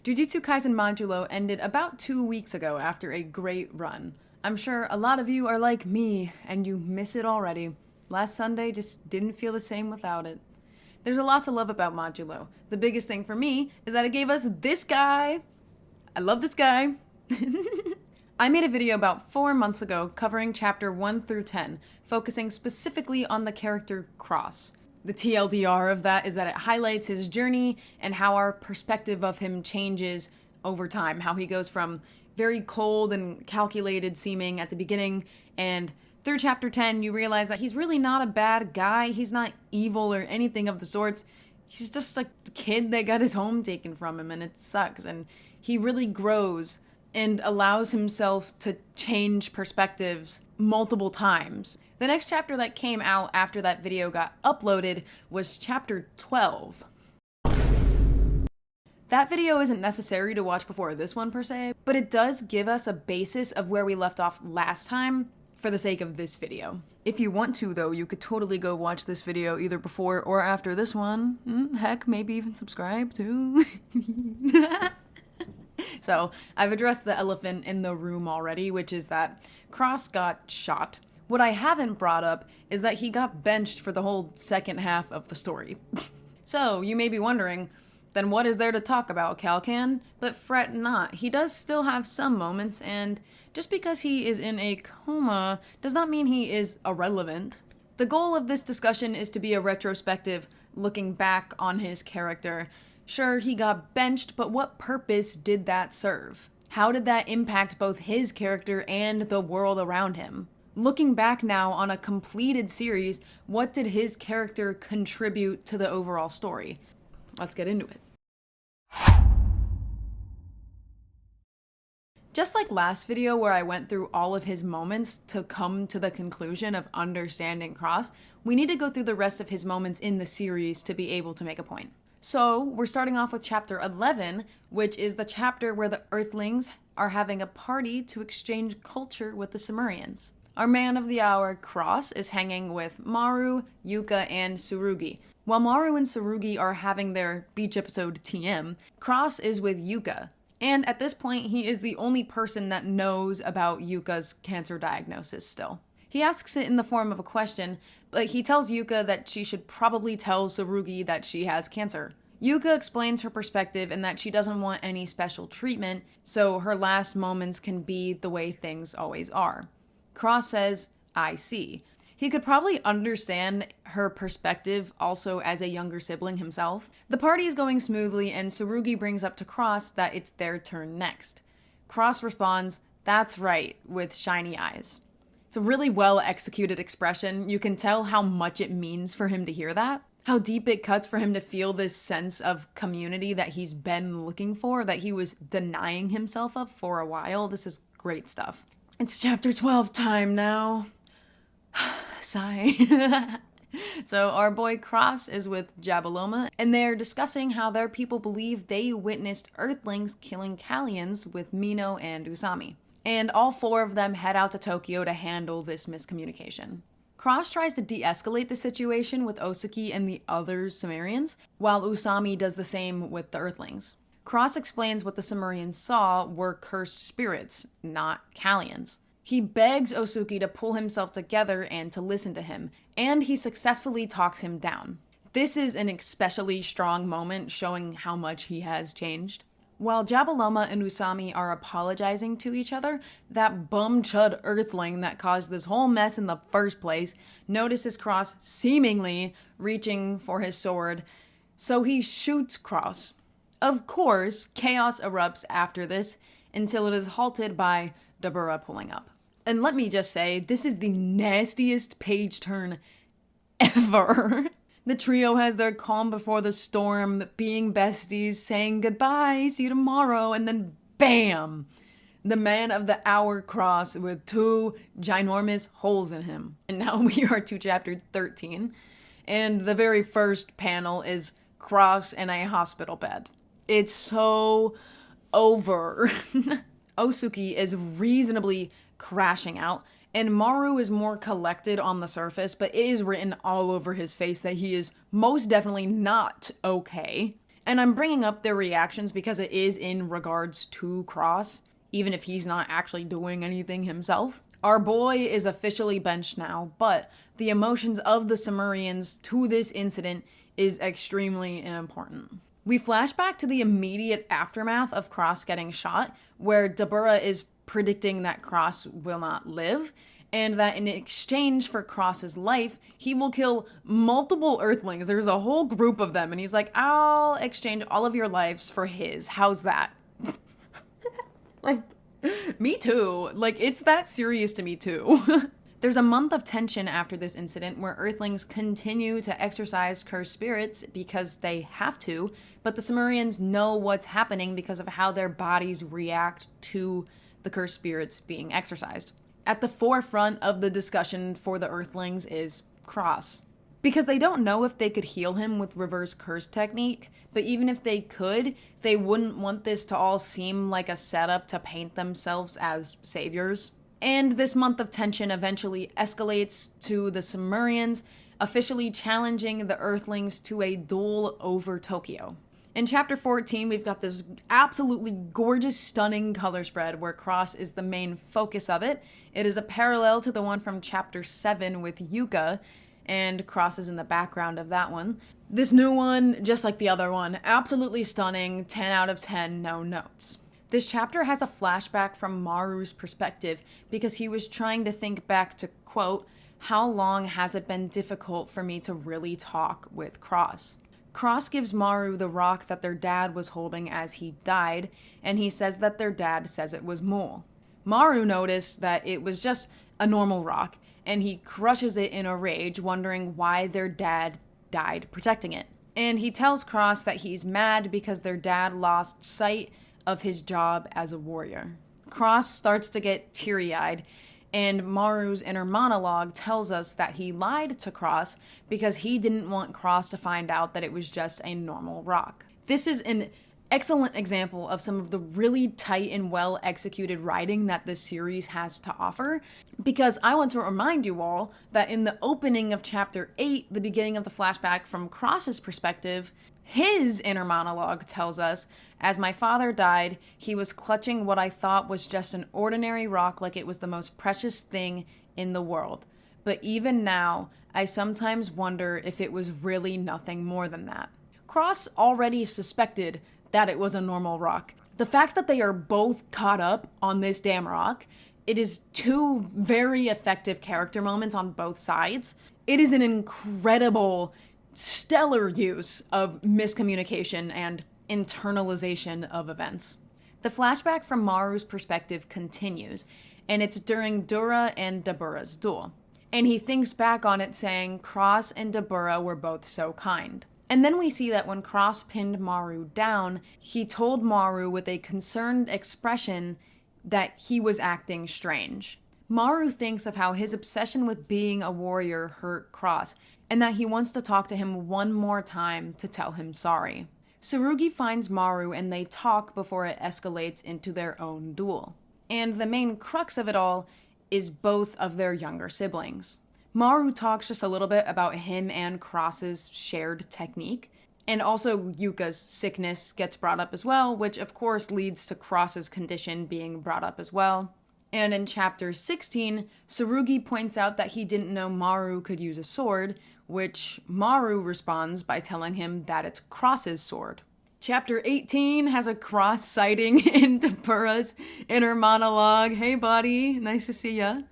Jujutsu Kaisen Modulo ended about 2 weeks ago after a great run. I'm sure a lot of you are like me and you miss it already. Last Sunday just didn't feel the same without it. There's a lot to love about Modulo. The biggest thing for me is that it gave us this guy. I love this guy. I made a video about 4 months ago covering chapter 1 through 10, focusing specifically on the character Cross. The TLDR of that is that it highlights his journey and how our perspective of him changes over time. How he goes from very cold and calculated seeming at the beginning, and through chapter 10 you realize that he's really not a bad guy. He's not evil or anything of the sorts. He's just like the kid that got his home taken from him, and it sucks. And he really grows and allows himself to change perspectives multiple times. The next chapter that came out after that video got uploaded was chapter 12. That video isn't necessary to watch before this one per se, but it does give us a basis of where we left off last time for the sake of this video. If you want to though, you could totally go watch this video either before or after this one. Heck, maybe even subscribe too. So, I've addressed the elephant in the room already, which is that Cross got shot. What I haven't brought up is that he got benched for the whole second half of the story. So, you may be wondering, then what is there to talk about, Calcan? But fret not, he does still have some moments, and just because he is in a coma does not mean he is irrelevant. The goal of this discussion is to be a retrospective, looking back on his character. Sure, he got benched, but what purpose did that serve? How did that impact both his character and the world around him? Looking back now on a completed series, what did his character contribute to the overall story? Let's get into it. Just like last video where I went through all of his moments to come to the conclusion of understanding Cross, we need to go through the rest of his moments in the series to be able to make a point. So, we're starting off with chapter 11, which is the chapter where the Earthlings are having a party to exchange culture with the Sumerians. Our man of the hour, Cross, is hanging with Maru, Yuka, and Tsurugi. While Maru and Tsurugi are having their beach episode TM, Cross is with Yuka. And at this point, he is the only person that knows about Yuka's cancer diagnosis still. He asks it in the form of a question, but he tells Yuka that she should probably tell Tsurugi that she has cancer. Yuka explains her perspective and that she doesn't want any special treatment, so her last moments can be the way things always are. Cross says, I see. He could probably understand her perspective also as a younger sibling himself. The party is going smoothly, and Tsurugi brings up to Cross that it's their turn next. Cross responds, that's right, with shiny eyes. It's a really well executed expression. You can tell how much it means for him to hear that. How deep it cuts for him to feel this sense of community that he's been looking for, that he was denying himself of for a while. This is great stuff. It's chapter 12 time now. Sigh. So our boy Cross is with Jabaloma, and they're discussing how their people believe they witnessed Earthlings killing Kallians with Mino and Usami. And all 4 of them head out to Tokyo to handle this miscommunication. Cross tries to de-escalate the situation with Osuki and the other Sumerians, while Usami does the same with the Earthlings. Cross explains what the Sumerians saw were cursed spirits, not Kallians. He begs Osuki to pull himself together and to listen to him, and he successfully talks him down. This is an especially strong moment showing how much he has changed. While Jabaloma and Usami are apologizing to each other, that bum chud Earthling that caused this whole mess in the first place notices Cross seemingly reaching for his sword, so he shoots Cross. Of course, chaos erupts after this until it is halted by Dabura pulling up. And let me just say, this is the nastiest page turn ever. The trio has their calm before the storm, being besties, saying goodbye, see you tomorrow, and then bam! The man of the hour Cross with 2 ginormous holes in him. And now we are to chapter 13, and the very first panel is Cross in a hospital bed. It's so over. Osuki is reasonably crashing out, and Maru is more collected on the surface, but it is written all over his face that he is most definitely not okay. And I'm bringing up their reactions because it is in regards to Cross, even if he's not actually doing anything himself. Our boy is officially benched now, but the emotions of the Sumerians to this incident is extremely important. We flash back to the immediate aftermath of Cross getting shot, where Dabura is predicting that Cross will not live, and that in exchange for Cross's life, he will kill multiple Earthlings. There's a whole group of them, and he's like, I'll exchange all of your lives for his. How's that? Like, me too. Like, it's that serious to me too. There's a month of tension after this incident where Earthlings continue to exorcise cursed spirits because they have to, but the Sumerians know what's happening because of how their bodies react to the cursed spirits being exorcised. At the forefront of the discussion for the Earthlings is Cross. Because they don't know if they could heal him with reverse curse technique, but even if they could, they wouldn't want this to all seem like a setup to paint themselves as saviors. And this month of tension eventually escalates to the Sumerians officially challenging the Earthlings to a duel over Tokyo. In chapter 14, we've got this absolutely gorgeous, stunning color spread where Cross is the main focus of it. It is a parallel to the one from chapter 7 with Yuka, and Cross is in the background of that one. This new one, just like the other one, absolutely stunning, 10 out of 10, no notes. This chapter has a flashback from Maru's perspective because he was trying to think back to, quote, how long has it been difficult for me to really talk with Cross? Cross gives Maru the rock that their dad was holding as he died, and he says that their dad says it was Mul. Maru noticed that it was just a normal rock, and he crushes it in a rage, wondering why their dad died protecting it. And he tells Cross that he's mad because their dad lost sight of his job as a warrior. Cross starts to get teary-eyed, and Maru's inner monologue tells us that he lied to Cross because he didn't want Cross to find out that it was just a normal rock. This is an excellent example of some of the really tight and well-executed writing that this series has to offer, because I want to remind you all that in the opening of chapter 8, the beginning of the flashback from Cross's perspective, his inner monologue tells us, as my father died, he was clutching what I thought was just an ordinary rock like it was the most precious thing in the world. But even now, I sometimes wonder if it was really nothing more than that. Cross already suspected that it was a normal rock. The fact that they are both caught up on this damn rock, it is two very effective character moments on both sides. It is an incredible, stellar use of miscommunication and internalization of events. The flashback from Maru's perspective continues, and it's during Dura and Dabura's duel. And he thinks back on it saying Cross and Dabura were both so kind. And then we see that when Cross pinned Maru down, he told Maru with a concerned expression that he was acting strange. Maru thinks of how his obsession with being a warrior hurt Cross, and that he wants to talk to him one more time to tell him sorry. Tsurugi finds Maru and they talk before it escalates into their own duel. And the main crux of it all is both of their younger siblings. Maru talks just a little bit about him and Cross's shared technique, and also Yuka's sickness gets brought up as well, which of course leads to Cross's condition being brought up as well. And in chapter 16, Tsurugi points out that he didn't know Maru could use a sword, which Maru responds by telling him that it's Cross's sword. Chapter 18 has a Cross sighting in Dabura's inner monologue. Hey buddy, nice to see ya.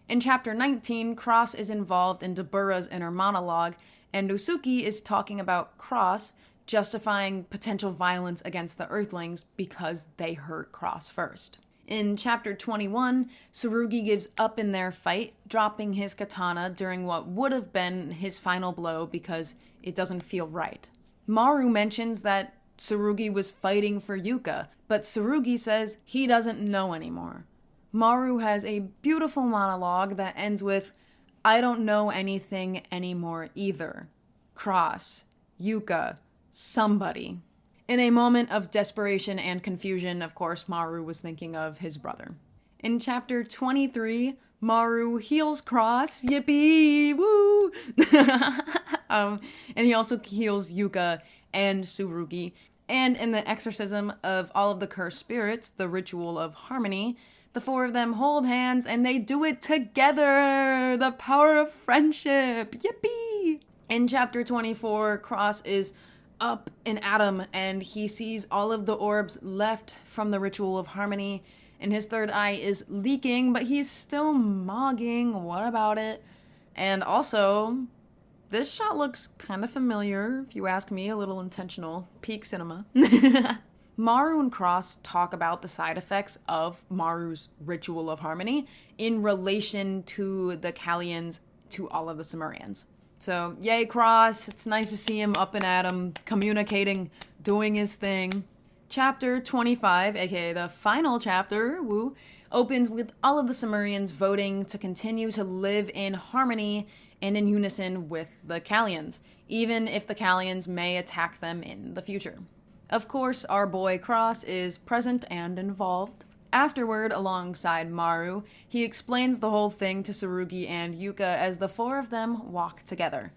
In chapter 19, Cross is involved in Dabura's inner monologue, and Usuki is talking about Cross justifying potential violence against the Earthlings because they hurt Cross first. In chapter 21, Tsurugi gives up in their fight, dropping his katana during what would have been his final blow because it doesn't feel right. Maru mentions that Tsurugi was fighting for Yuka, but Tsurugi says he doesn't know anymore. Maru has a beautiful monologue that ends with, I don't know anything anymore either. Cross, Yuka, somebody. In a moment of desperation and confusion, of course, Maru was thinking of his brother. In chapter 23, Maru heals Cross, yippee, woo! And he also heals Yuka and Tsurugi. And in the exorcism of all of the cursed spirits, the ritual of harmony, the four of them hold hands and they do it together! The power of friendship! Yippee! In chapter 24, Cross is up in Adam and he sees all of the orbs left from the ritual of harmony, and his third eye is leaking, but he's still mogging. What about it? And also, this shot looks kind of familiar, if you ask me, a little intentional. Peak cinema. Maru and Cross talk about the side effects of Maru's ritual of harmony in relation to the Kallians to all of the Sumerians. So, yay, Cross. It's nice to see him up and at 'em, communicating, doing his thing. Chapter 25, aka the final chapter, woo, opens with all of the Sumerians voting to continue to live in harmony and in unison with the Kallians, even if the Kallians may attack them in the future. Of course, our boy Cross is present and involved. Afterward, alongside Maru, he explains the whole thing to Tsurugi and Yuka as the four of them walk together.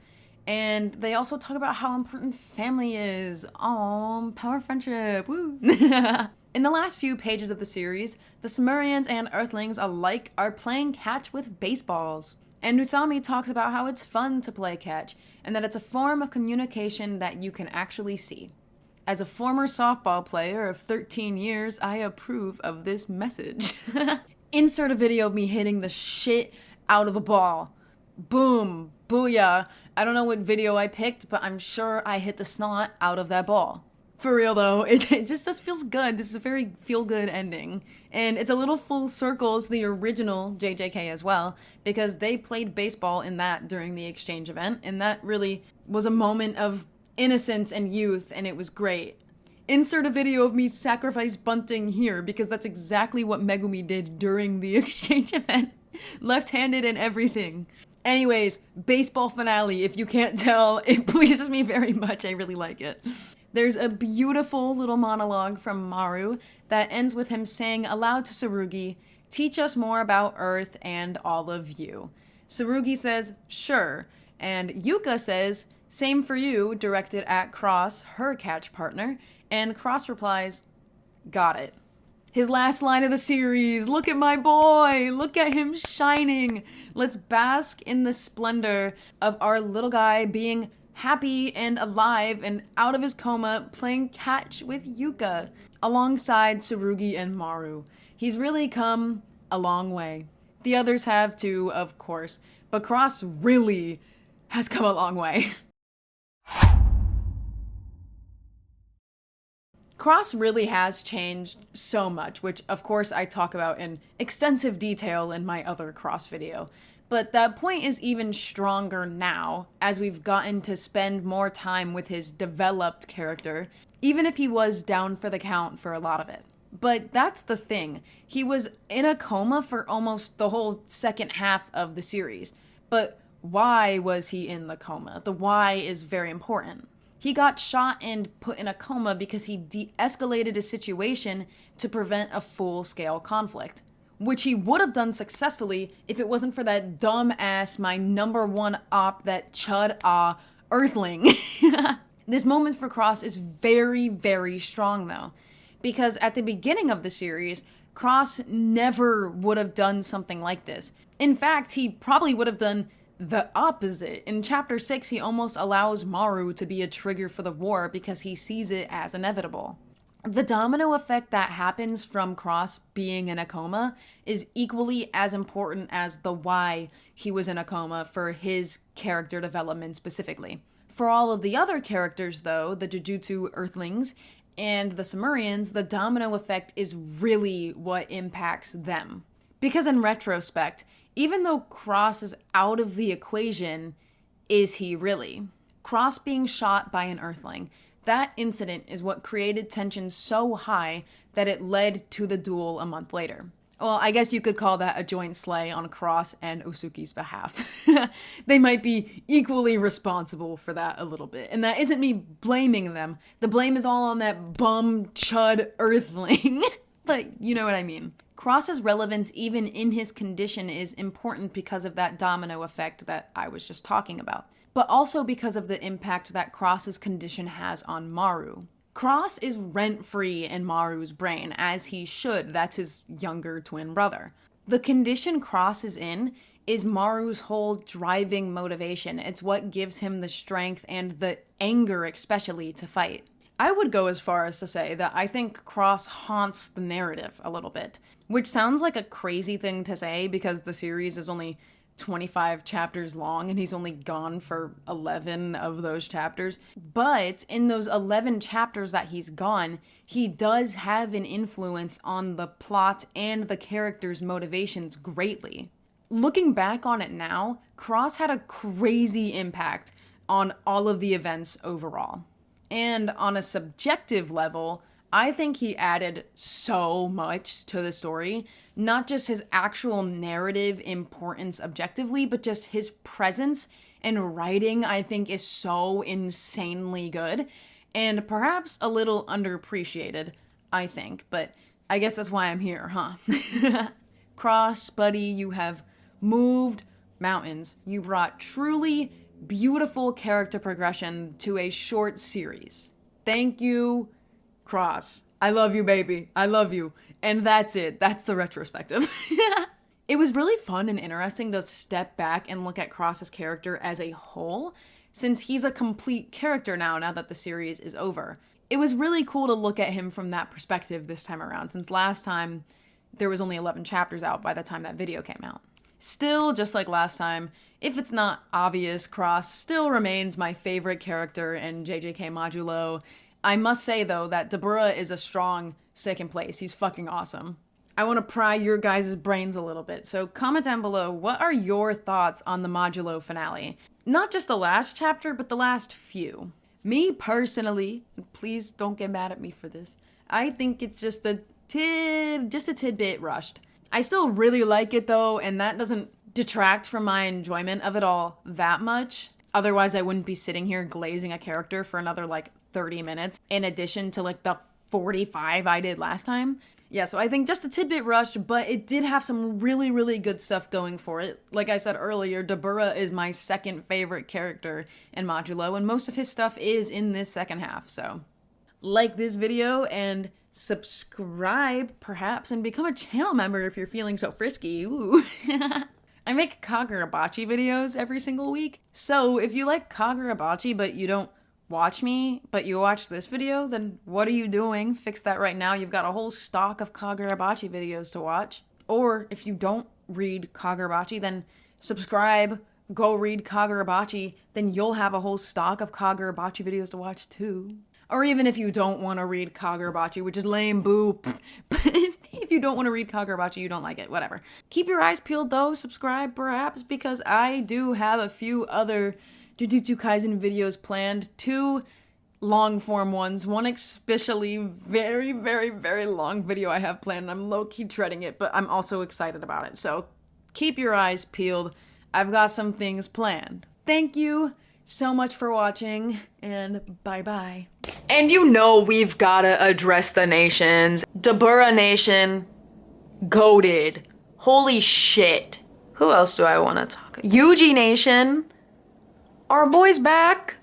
And they also talk about how important family is. Aww, power friendship, woo! In the last few pages of the series, the Sumerians and Earthlings alike are playing catch with baseballs. And Usami talks about how it's fun to play catch, and that it's a form of communication that you can actually see. As a former softball player of 13 years, I approve of this message. Insert a video of me hitting the shit out of a ball. Boom, booyah. I don't know what video I picked, but I'm sure I hit the snot out of that ball. For real though, it just feels good. This is a very feel-good ending. And it's a little full circle to the original JJK as well, because they played baseball in that during the exchange event, and that really was a moment of innocence and youth, and it was great. Insert a video of me sacrifice bunting here, because that's exactly what Megumi did during the exchange event. Left-handed and everything. Anyways, baseball finale. If you can't tell, it pleases me very much. I really like it. There's a beautiful little monologue from Maru that ends with him saying aloud to Tsurugi, "Teach us more about Earth and all of you." Tsurugi says, "Sure," and Yuka says, "Same for you," directed at Cross, her catch partner, and Cross replies, "Got it." His last line of the series, look at my boy, look at him shining. Let's bask in the splendor of our little guy being happy and alive and out of his coma playing catch with Yuka alongside Tsurugi and Maru. He's really come a long way. The others have too, of course, but Cross really has come a long way. Cross really has changed so much, which of course I talk about in extensive detail in my other Cross video. But that point is even stronger now, as we've gotten to spend more time with his developed character, even if he was down for the count for a lot of it. But that's the thing. He was in a coma for almost the whole second half of the series. But why was he in the coma? The why is very important. He got shot and put in a coma because he de-escalated a situation to prevent a full-scale conflict, which he would have done successfully if it wasn't for that dumb-ass, my number one op, that chud-ah Earthling. This moment for Cross is very, very strong, though, because at the beginning of the series, Cross never would have done something like this. In fact, he probably would have done the opposite. In Chapter 6, he almost allows Maru to be a trigger for the war because he sees it as inevitable. The domino effect that happens from Cross being in a coma is equally as important as the why he was in a coma for his character development specifically. For all of the other characters, though, the Jujutsu Earthlings and the Sumerians, the domino effect is really what impacts them. Because in retrospect, even though Cross is out of the equation, is he really? Cross being shot by an Earthling, that incident is what created tension so high that it led to the duel a month later. Well, I guess you could call that a joint slay on Cross and Usuki's behalf. They might be equally responsible for that a little bit. And that isn't me blaming them. The blame is all on that bum chud Earthling. But you know what I mean. Cross's relevance even in his condition is important because of that domino effect that I was just talking about, but also because of the impact that Cross's condition has on Maru. Cross is rent-free in Maru's brain, as he should. That's his younger twin brother. The condition Cross is in is Maru's whole driving motivation. It's what gives him the strength and the anger, especially, to fight. I would go as far as to say that I think Cross haunts the narrative a little bit, which sounds like a crazy thing to say because the series is only 25 chapters long and he's only gone for 11 of those chapters. But in those 11 chapters that he's gone, he does have an influence on the plot and the characters' motivations greatly. Looking back on it now, Cross had a crazy impact on all of the events overall. And on a subjective level, I think he added so much to the story. Not just his actual narrative importance objectively, but just his presence and writing, I think, is so insanely good. And perhaps a little underappreciated, I think. But I guess that's why I'm here, huh? Cross, buddy, you have moved mountains. You brought truly beautiful character progression to a short series. Thank you, Cross. I love you, baby. I love you. And that's it. That's the retrospective. It was really fun and interesting to step back and look at Cross's character as a whole, since he's a complete character now that the series is over. It was really cool to look at him from that perspective this time around, since last time there was only 11 chapters out by the time that video came out. Still, just like last time, if it's not obvious, Cross still remains my favorite character in JJK Modulo. I must say, though, that Dabura is a strong second place. He's fucking awesome. I want to pry your guys' brains a little bit, so comment down below, what are your thoughts on the Modulo finale? Not just the last chapter, but the last few. Me, personally, please don't get mad at me for this, I think it's just a tidbit rushed. I still really like it, though, and that doesn't detract from my enjoyment of it all that much. Otherwise, I wouldn't be sitting here glazing a character for another, 30 minutes, in addition to, the 45 I did last time. Yeah, so I think just a tidbit rushed, but it did have some really, really good stuff going for it. Like I said earlier, Dabura is my second favorite character in Modulo, and most of his stuff is in this second half, so like this video and subscribe, perhaps, and become a channel member if you're feeling so frisky. Ooh. I make Kagurabachi videos every single week, so if you like Kagurabachi but you don't watch me, but you watch this video, then what are you doing? Fix that right now. You've got a whole stock of Kagurabachi videos to watch. Or if you don't read Kagurabachi, then subscribe, go read Kagurabachi, then you'll have a whole stock of Kagurabachi videos to watch too. Or even if you don't want to read Kagurabachi, which is lame, boo. But if you don't want to read Kagurabachi, you don't like it, whatever. Keep your eyes peeled though, subscribe perhaps, because I do have a few other Jujutsu Kaisen videos planned, 2 long form ones, one especially very, very, very long video I have planned. I'm low-key dreading it, but I'm also excited about it. So keep your eyes peeled. I've got some things planned. Thank you so much for watching, and bye-bye. And you know we've gotta address the nations. Dabura Nation, goated. Holy shit. Who else do I want to talk? Yuji Nation. Our boy's back.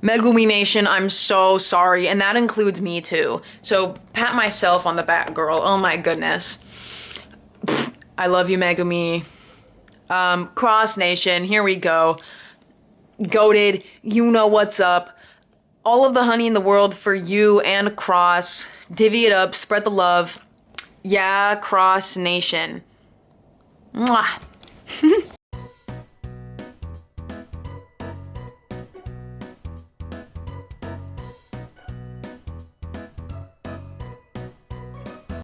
Megumi Nation, I'm so sorry, and that includes me too. So pat myself on the back, girl. Oh my goodness. I love you, Megumi. Cross Nation, here we go. Goated, you know what's up. All of the honey in the world for you and Cross. Divvy it up, spread the love. Yeah, Cross Nation. Mwah.